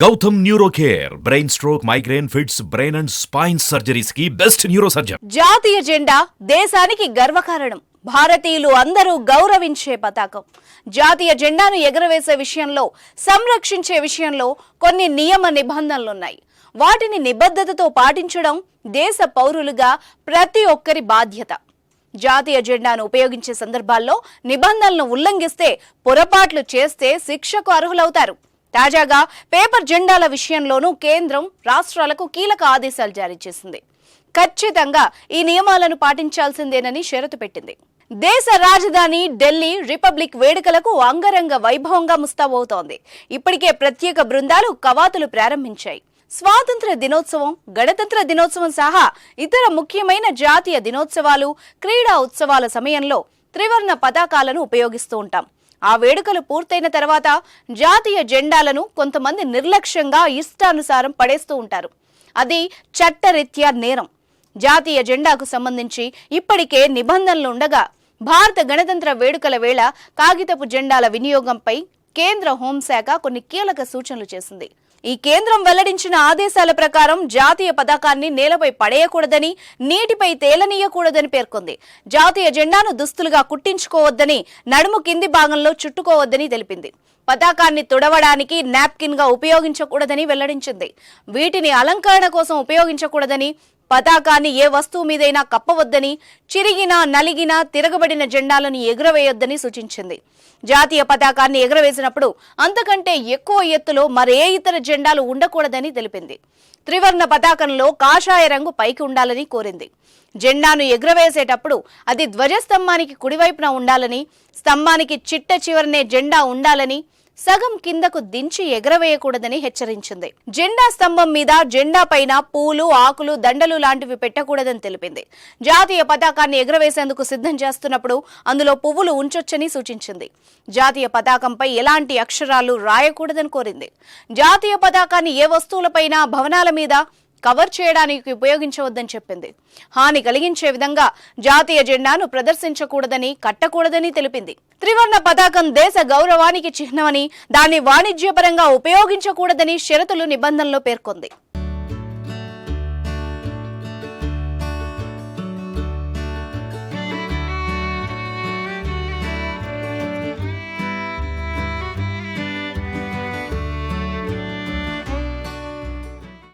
Gautam neuro care brain stroke migraine fits brain and spine surgeries కి best neuro surgeon. జాతీయ జెండా దేశానికి గర్వకారణం. భారతీయులు అందరూ గౌరవించే పతాకం. జాతీయ జెండాను ఎగరవేసే విషయంలో, సంరక్షించే విషయంలో కొన్ని నియమ నిబంధనలున్నాయి. వాటిని నిబద్ధతతో పాటించడం దేశ పౌరులుగా ప్రతి ఒక్కరి బాధ్యత. జాతీయ జెండాను ఉపయోగించే సందర్భాల్లో నిబంధనలను ఉల్లంఘిస్తే, పొరపాట్లు చేస్తే శిక్షకు అర్హులవుతారు. తాజాగా పేపర్ జెండాల విషయంలోనూ కేంద్రం రాష్ట్రాలకు కీలక ఆదేశాలు జారీ చేసింది. ఖచ్చితంగా ఈ నియమాలను పాటించాల్సిందేనని షరతు పెట్టింది. దేశ రాజధాని ఢిల్లీ రిపబ్లిక్ వేడుకలకు అంగరంగ వైభవంగా ముస్తాబవుతోంది. ఇప్పటికే ప్రత్యేక బృందాలు కవాతులు ప్రారంభించాయి. స్వాతంత్ర దినోత్సవం, గణతంత్ర దినోత్సవం సహా ఇతర ముఖ్యమైన జాతీయ దినోత్సవాలు, క్రీడా ఉత్సవాల సమయంలో త్రివర్ణ పతాకాలను ఉపయోగిస్తూ ఉంటాం. ఆ వేడుకలు పూర్తయిన తర్వాత జాతీయ జెండాలను కొంతమంది నిర్లక్ష్యంగా ఇష్టానుసారం పడేస్తూ ఉంటారు. అది చట్టరీత్యా నేరం. జాతీయ జెండాకు సంబంధించి ఇప్పటికే నిబంధనలు ఉండగా, భారత గణతంత్ర వేడుకల వేళ కాగితపు జెండాల వినియోగంపై కేంద్ర హోంశాఖ కొన్ని కీలక సూచనలు చేసింది. ఈ కేంద్రం వెల్లడించిన ఆదేశాల ప్రకారం జాతీయ పతాకాన్ని నేలపై పడేయకూడదని, నీటిపై తేలనీయకూడదని పేర్కొంది. జాతీయ జెండాను దుస్తులుగా కుట్టించుకోవద్దని, నడుము కింది భాగంలో చుట్టుకోవద్దని తెలిపింది. పతాకాన్ని తుడవడానికి నాప్కిన్ గా ఉపయోగించకూడదని వెల్లడించింది. వీటిని అలంకరణ కోసం ఉపయోగించకూడదని, పతాకాన్ని ఏ వస్తువు మీదైనా కప్పవద్దని, చిరిగిన, నలిగిన, తిరగబడిన జెండాలను ఎగురవేయొద్దని సూచించింది. జాతీయ పతాకాన్ని ఎగురవేసినప్పుడు అంతకంటే ఎక్కువ ఎత్తులో మరే ఇతర జెండాలు ఉండకూడదని తెలిపింది. త్రివర్ణ పతాకంలో కాషాయ రంగు పైకి ఉండాలని కోరింది. జెండాను ఎగురవేసేటప్పుడు అది ధ్వజస్తంభానికి కుడివైపున ఉండాలని, స్తంభానికి చిట్ట చివరనే జెండా ఉండాలని, సగం కిందకు దించి ఎగరవేయకూడదని హెచ్చరించింది. జెండా స్తంభం మీద, జెండా పైన పూలు, ఆకులు, దండలు లాంటివి పెట్టకూడదని తెలిపింది. జాతీయ పతాకాన్ని ఎగరవేసేందుకు సిద్ధం చేస్తున్నప్పుడు అందులో పువ్వులు ఉంచొచ్చని సూచించింది. జాతీయ పతాకంపై ఎలాంటి అక్షరాలు రాయకూడదని కోరింది. జాతీయ పతాకాన్ని ఏ వస్తువులపైన, భవనాల మీద కవర్ చేయడానికి ఉపయోగించవద్దని చెప్పింది. హాని కలిగించే విధంగా జాతీయ జెండాను ప్రదర్శించకూడదని, కట్టకూడదని తెలిపింది. త్రివర్ణ పతాకం దేశ గౌరవానికి చిహ్నమని, దాన్ని వాణిజ్యపరంగా ఉపయోగించకూడదని షరతులు, నిబంధనలో పేర్కొంది.